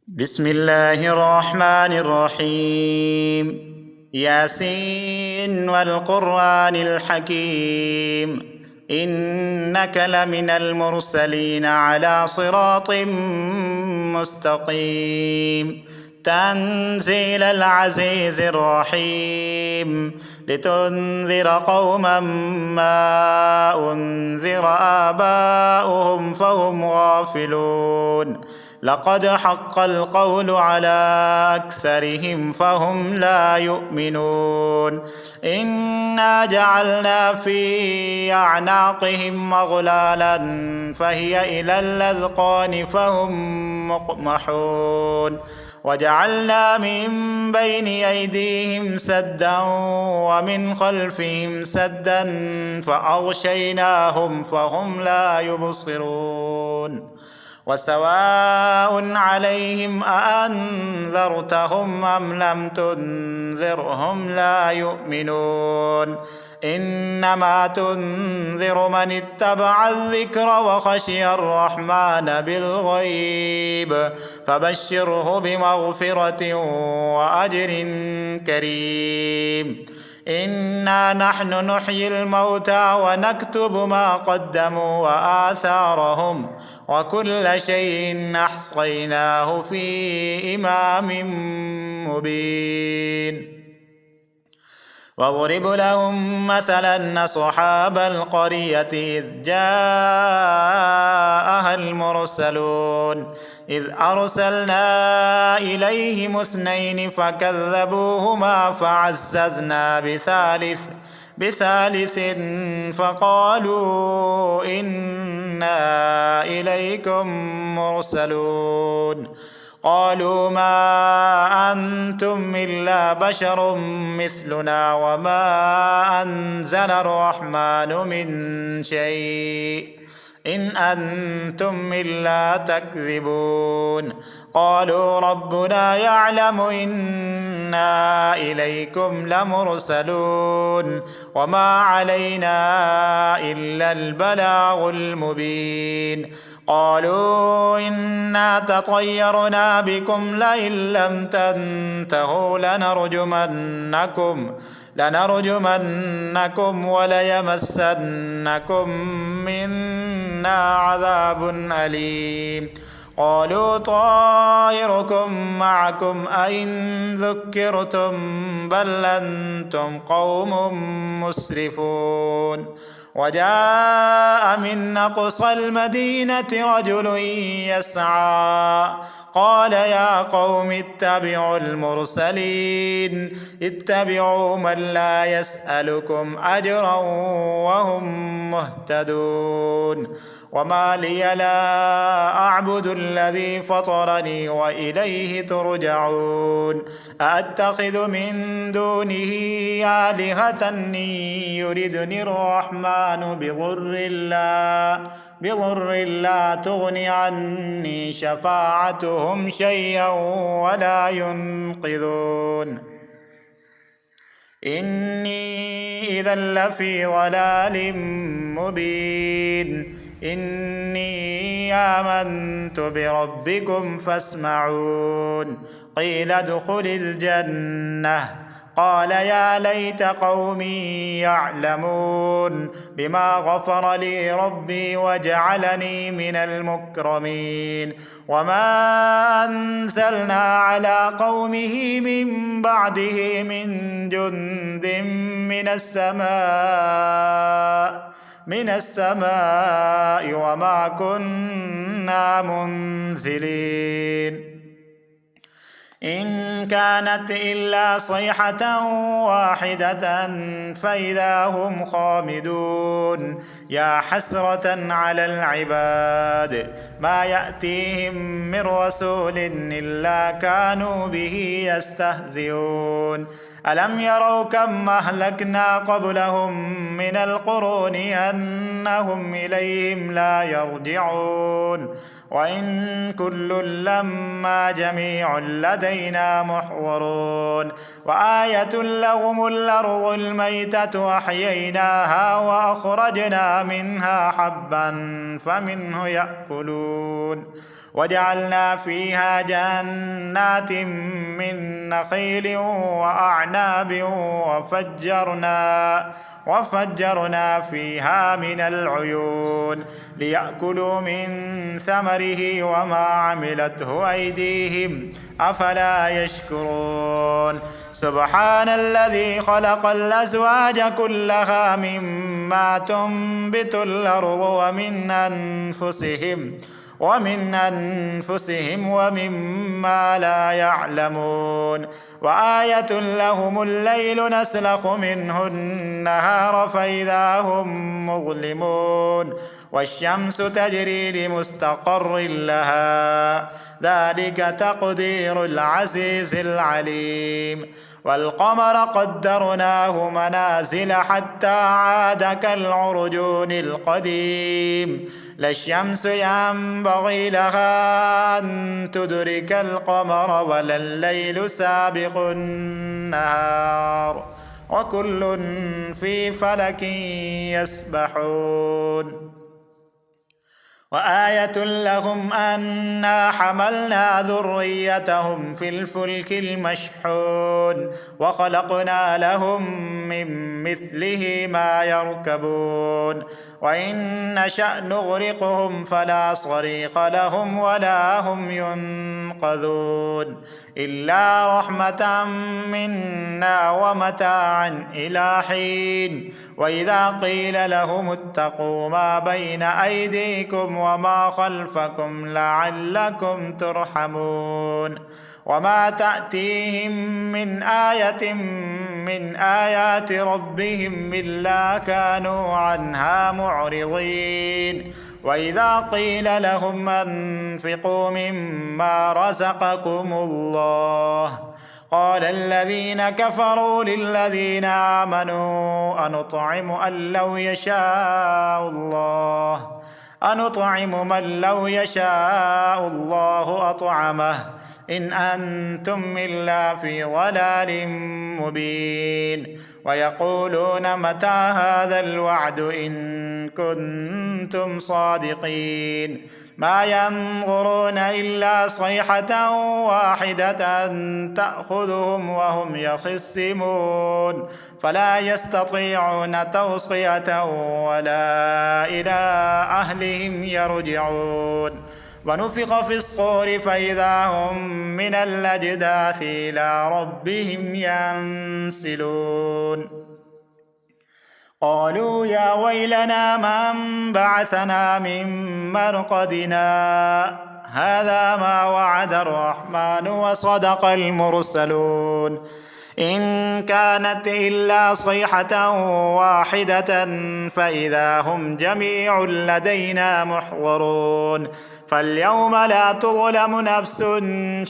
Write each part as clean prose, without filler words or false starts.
بسم الله الرحمن الرحيم. ياسين والقرآن الحكيم، إنك لمن المرسلين على صراط مستقيم. تنزيل العزيز الرحيم، لتنذر قوما ما أنذر آباؤهم فهم غافلون. لقد حق القول على أكثرهم فهم لا يؤمنون. إنا جعلنا في أعناقهم أغلالا فهي إلى الأذقان فهم مقمحون. وجعلنا من بين أيديهم سدا ومن خلفهم سدا فأغشيناهم فهم لا يبصرون. وسواء عليهم أأنذرتهم أم لم تنذرهم لا يؤمنون. إنما تنذر من اتبع الذكر وخشي الرحمن بالغيب، فبشره بمغفرة وأجر كريم. إنا نحن نحيي الموتى ونكتب ما قدموا وآثارهم، وكل شيء أحصيناه في إمام مبين. واضرب لهم مثلا أصحاب القرية إذ جاءها المرسلون إذ أرسلنا إليهم اثنين فكذبوهما فعززنا بثالث فقالوا إنا إليكم مرسلون. قالوا ما أنتم إلا بشر مثلنا وما أنزل الرحمن من شيء إن أنتم إلا تكذبون. قالوا ربنا يعلم إنا إليكم لمرسلون وما علينا إلا البلاغ المبين. قالوا إنا تطيرنا بكم لئن لم تنتهوا لنرجمنكم وليمسنكم منا عذاب أليم. قالوا طائركم معكم أئن ذكرتم بل أنتم قوم مسرفون. وجاء من أقصى المدينة رجل يسعى قال يا قوم اتبعوا المرسلين اتبعوا من لا يسألكم أجرا وهم مهتدون. وما لي لا أعبد الذي فطرني وإليه ترجعون. أأتخذ من دونه آلهة يردني الرحمن بضر لا تغن عني شفاعتهم شيئا ولا ينقذون. إني إذا لفي ضلال مبين. إني آمنت بربكم فاسمعون. قيل ادخل الجنة قال يا ليت قومي يعلمون بما غفر لي ربي وجعلني من المكرمين. وما أنزلنا على قومه من بعده من جند من السماء وما كنا منزلين. إن كانت إلا صيحة واحدة فإذا هم خامدون. يا حسرة على العباد ما يأتيهم من رسول إلا كانوا به يستهزئون. ألم يروا كم أهلكنا قبلهم من القرون أنهم إليهم لا يرجعون. وإن كل لما جميع لدينا محضرون. وآية لهم الأرض الميتة أحييناها وأخرجنا منها حبا فمنه يأكلون وجعلنا فيها جنات من نخيل وأعناب وفجرنا فيها من العيون ليأكلوا من ثمره وما عملته أيديهم أفلا يشكرون سبحان الذي خلق الأزواج كلها مما تنبت الأرض ومن أنفسهم ومما لا يعلمون وآية لهم الليل نسلخ منه النهار فإذا هم مظلمون والشمس تجري لمستقر لها ذلك تقدير العزيز العليم والقمر قدرناه منازل حتى عاد كالعرجون القديم لا الشمس ينبغي لها أن تدرك القمر ولا الليل سابق النهار وكل في فلك يسبحون وآية لهم أنا حملنا ذريتهم في الفلك المشحون وخلقنا لهم من مثله ما يركبون وإن نشأ نغرقهم فلا صريخ لهم ولا هم ينقذون إلا رحمة منا ومتاعا إلى حين وإذا قيل لهم اتقوا ما بين أيديكم وما خلفكم لعلكم ترحمون وما تأتيهم من آية من آيات ربهم إلا كانوا عنها معرضين وإذا قيل لهم أنفقوا مما رزقكم الله قال الذين كفروا للذين آمنوا أنطعم من لو يشاء الله أطعمه إن أنتم إلا في ضلال مبين ويقولون متى هذا الوعد إن كنتم صادقين ما ينظرون إلا صيحة واحدة تأخذهم وهم يخصمون فلا يستطيعون توصية ولا إلى أهلهم يرجعون ونفخ في الصور فإذا هم من الأجداث إلى ربهم ينسلون قالوا يا ويلنا من بعثنا من مرقدنا هذا ما وعد الرحمن وصدق المرسلون إن كانت إلا صيحة واحدة فإذا هم جميع لدينا محضرون فاليوم لا تظلم نفس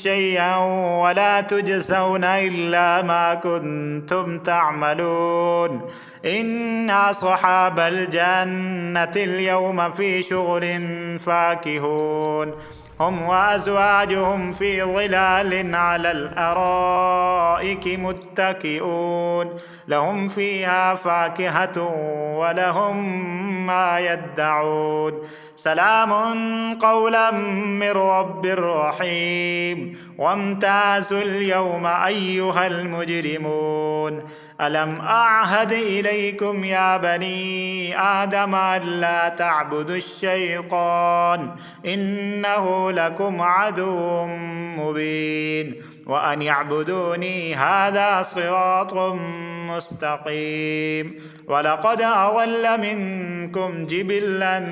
شيئا ولا تجزون إلا ما كنتم تعملون إن أصحاب الجنة اليوم في شغل فاكهون هم وأزواجهم في ظلال على الأرائك متكئون لهم فيها فاكهة ولهم ما يدعون سلام قولا من رب رحيم وامتازوا اليوم أيها المجرمون ألم أعهد إليكم يا بني آدم ألا تعبدوا الشيطان إنه لكم عدو مبين وأن يعبدوني هذا صراط مستقيم ولقد أضل منكم جبلا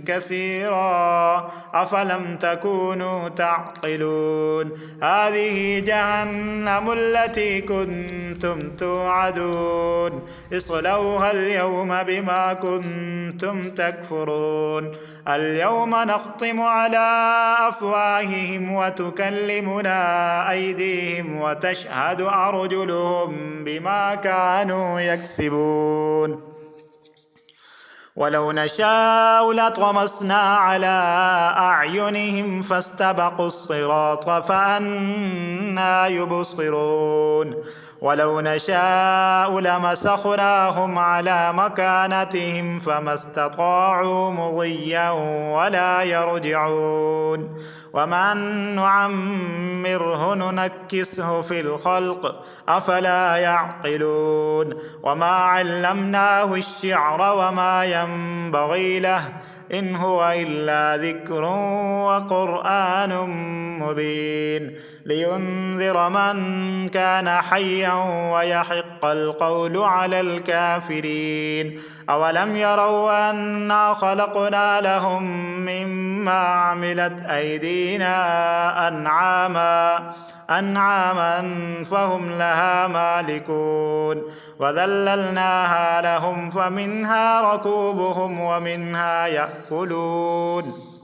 كثيرا أفلم تكونوا تعقلون هذه جهنم التي كنتم توعدون اصلوها اليوم بما كنتم تكفرون اليوم نختم على أفواههم وتكلمنا أيديهم وتشهد أرجلهم بما كانوا يكسبون ولو نشاء لطمسنا على أعينهم فاستبقوا الصراط فأنى يبصرون ولو نشاء لمسخناهم على مكانتهم فما استطاعوا مضيا ولا يرجعون ومن نعمره ننكسه في الخلق أفلا يعقلون وما علمناه الشعر وما ينبغي له إن هو إلا ذكر وقرآن مبين لينذر من كان حيا ويحق القول على الكافرين أولم يروا أنا خلقنا لهم مما عملت أيدينا أنعاما فهم لها مالكون وذللناها لهم فمنها ركوبهم ومنها يأكلون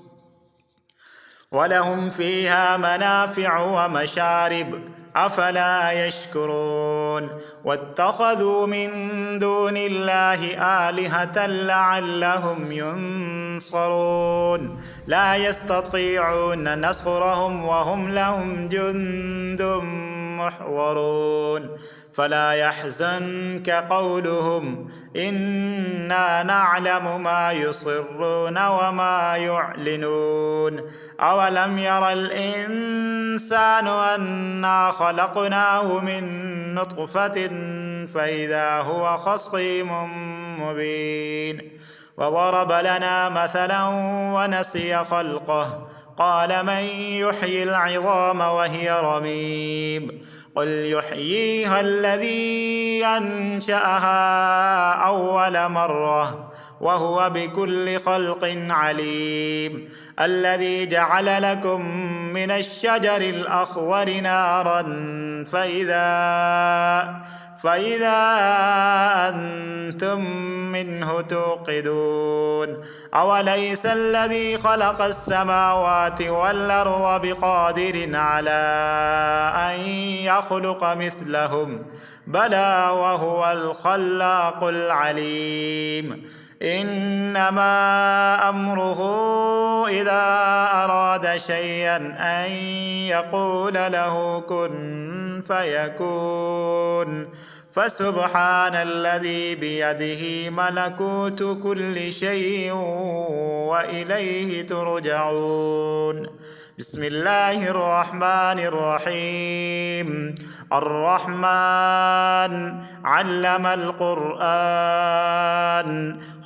ولهم فيها منافع ومشارب أفلا يشكرون واتخذوا من دون الله آلهة لعلهم ينصرون لا يستطيعون نصرهم وهم لهم جند محضرون فلا يحزنك قولهم إنا نعلم ما يصرون وما يعلنون أولم ير الإنسان أنا خلقناه من نطفة فإذا هو خصيم مبين وضرب لنا مثلا ونسي خلقه قال من يحيي العظام وهي رميم قل يحييها الذي أنشأها أول مرة وهو بكل خلق عليم الذي جعل لكم من الشجر الأخضر نارا فإذا أنتم منه توقدون أوليس الذي خلق السماوات والأرض بقادر على أن يخلق مثلهم بلى وهو الخلاق العليم إنما أمره إذا أراد شيئا أن يقول له كن فيكون فسبحان الذي بيده ملكوت كل شيء وإليه ترجعون بسم الله الرحمن الرحيم الرحمن علم القرآن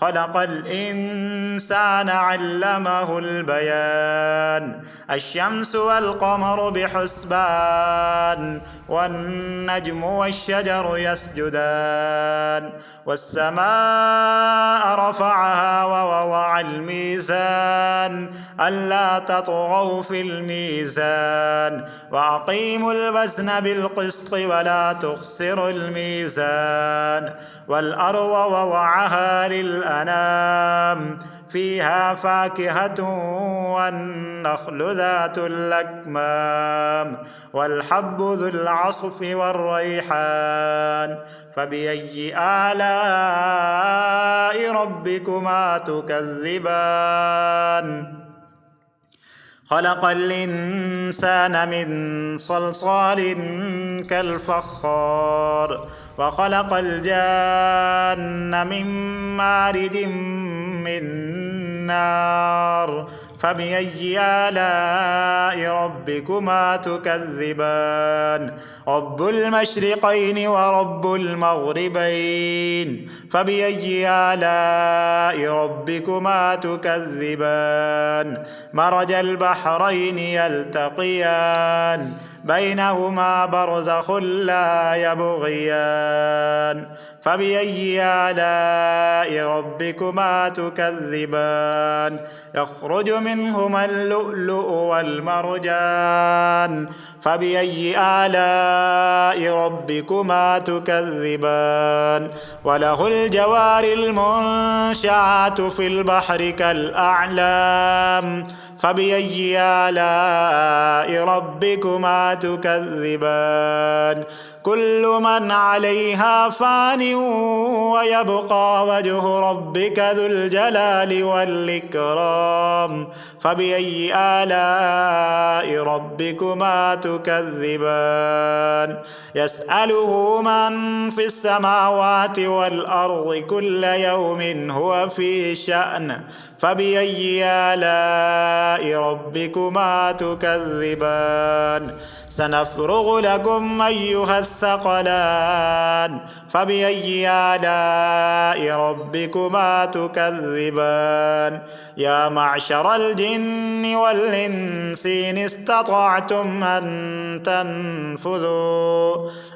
خلق الإنسان علمه البيان الشمس والقمر بحسبان والنجم والشجر يسجدان والسماء رفعها ووضع الميزان ألا تطغوا في الميزان وأقيموا الوزن بالقسط ولا تخسروا الميزان والأرض وضعها للأنام فيها فاكهة والنخل ذات الأكمام والحب ذو العصف والريحان فبأي آلاء ربكما تكذبان خلق الإنسان من صلصال كالفخار وخلق الجان من مارد من نار فبأي آلاء ربكما تكذبان رب المشرقين ورب المغربين فبأي آلاء ربكما تكذبان مرج البحرين يلتقيان بينهما برزخ لا يبغيان فبأي آلاء ربكما تكذبان يخرج منهما اللؤلؤ والمرجان فبأي آلاء ربكما تكذبان وله الجوار المنشآت في البحر كالأعلام فبأي آلاء ربكما تكذبان كل من عليها فان ويبقى وجه ربك ذو الجلال والإكرام فبأي آلاء ربكما تكذبان يسأله من في السماوات والأرض كل يوم هو في شأن فبأي آلاء ربكما تكذبان سنفرغ لكم أيها الثقلان فبأي آلاء ربكما تكذبان يا معشر الجن والإنس إن استطعتم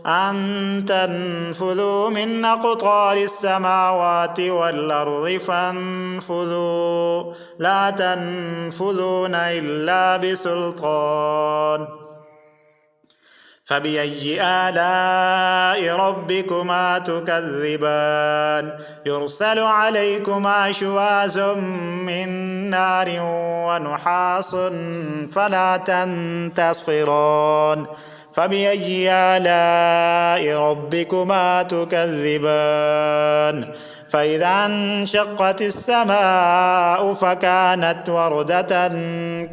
أن تنفذوا من أقطار السماوات والأرض فانفذوا لا تنفذون إلا بسلطان فبأي آلاء ربكما تكذبان يرسل عليكما شواظ من نار ونحاس فلا تنتصران فبأي آلاء ربكما تكذبان فإذا انشقت السماء فكانت وردة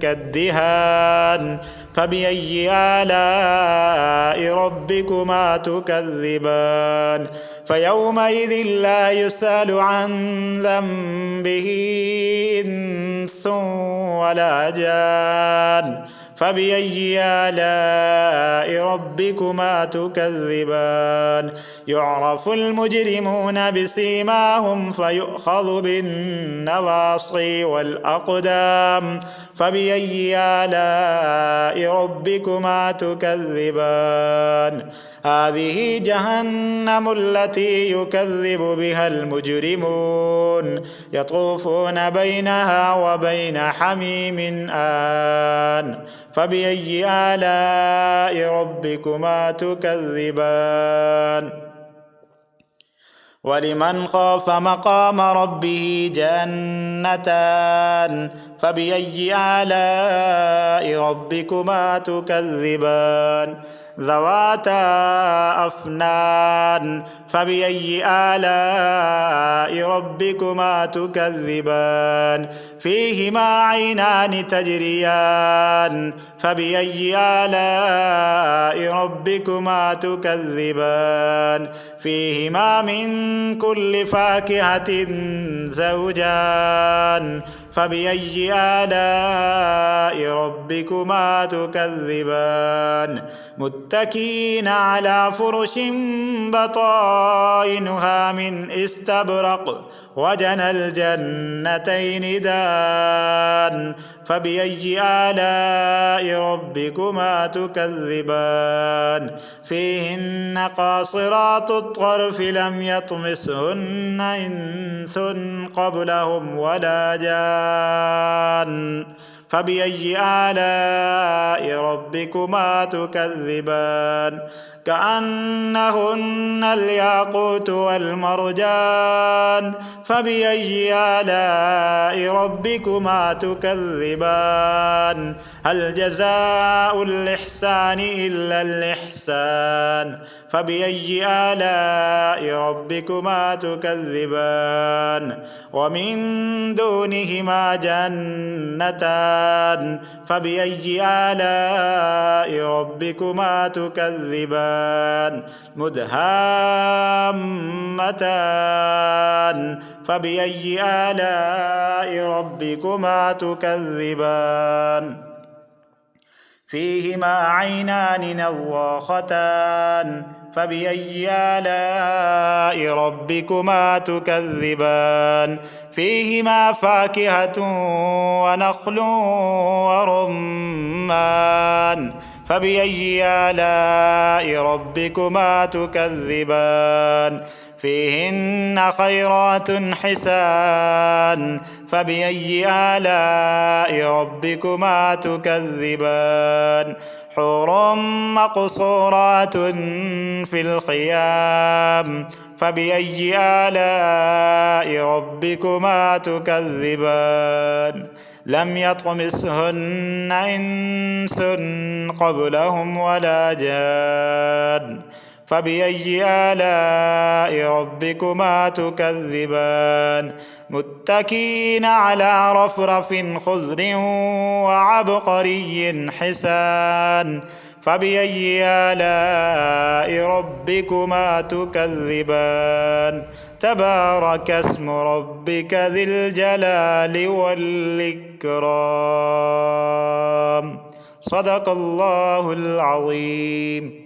كالدهان فبأي آلاء ربكما تكذبان فيومئذ لا يسأل عن ذنبه إنس ولا جان فبأي آلاء ربكما تكذبان يعرف المجرمون بسيماهم فيؤخذ بالنواصي والأقدام فبأي آلاء ربكما تكذبان هذه جهنم التي يكذب بها المجرمون يطوفون بينها وبين حميم آن فبأي آلاء ربكما تكذبان ولمن خاف مقام ربه جنتان فبأي آلاء ربكما تكذبان ذواتا أفنان فبأي آلاء ربكما تكذبان فيهما عينان تجريان فبأي آلاء ربكما تكذبان فيهما من كل فاكهة زوجان فبأي آلاء ربكما تكذبان متكئين على فرش بطائنها من استبرق وجنى الجنتين دان فبأي آلاء ربكما تكذبان فيهن قاصرات الطرف لم يطمسهن إنس قبلهم ولا جان فبأي آلاء ربكما تكذبان كأنهن الياقوت والمرجان فبأي آلاء ربكما تكذبان هل جزاء الإحسان إلا الإحسان فبأي آلاء ربكما تكذبان ومن دونهما جنتان فبأي آلاء ربكما تكذبان مدهامتان فبأي آلاء ربكما تكذبان فيهما عينان نضاختان فبأي آلاء ربكما تكذبان فيهما فاكهة ونخل ورمان فبأي آلاء ربكما تكذبان فيهن خيرات حسان فبأي آلاء ربكما تكذبان حور مقصورات في الخيام فبأي آلاء ربكما تكذبان لم يطمثهن إنس قبلهم ولا جان فبأي آلاء ربكما تكذبان متكئين على رفرف خضر وعبقري حسان فبأي آلاء ربكما تكذبان تبارك اسم ربك ذي الجلال والإكرام صدق الله العظيم.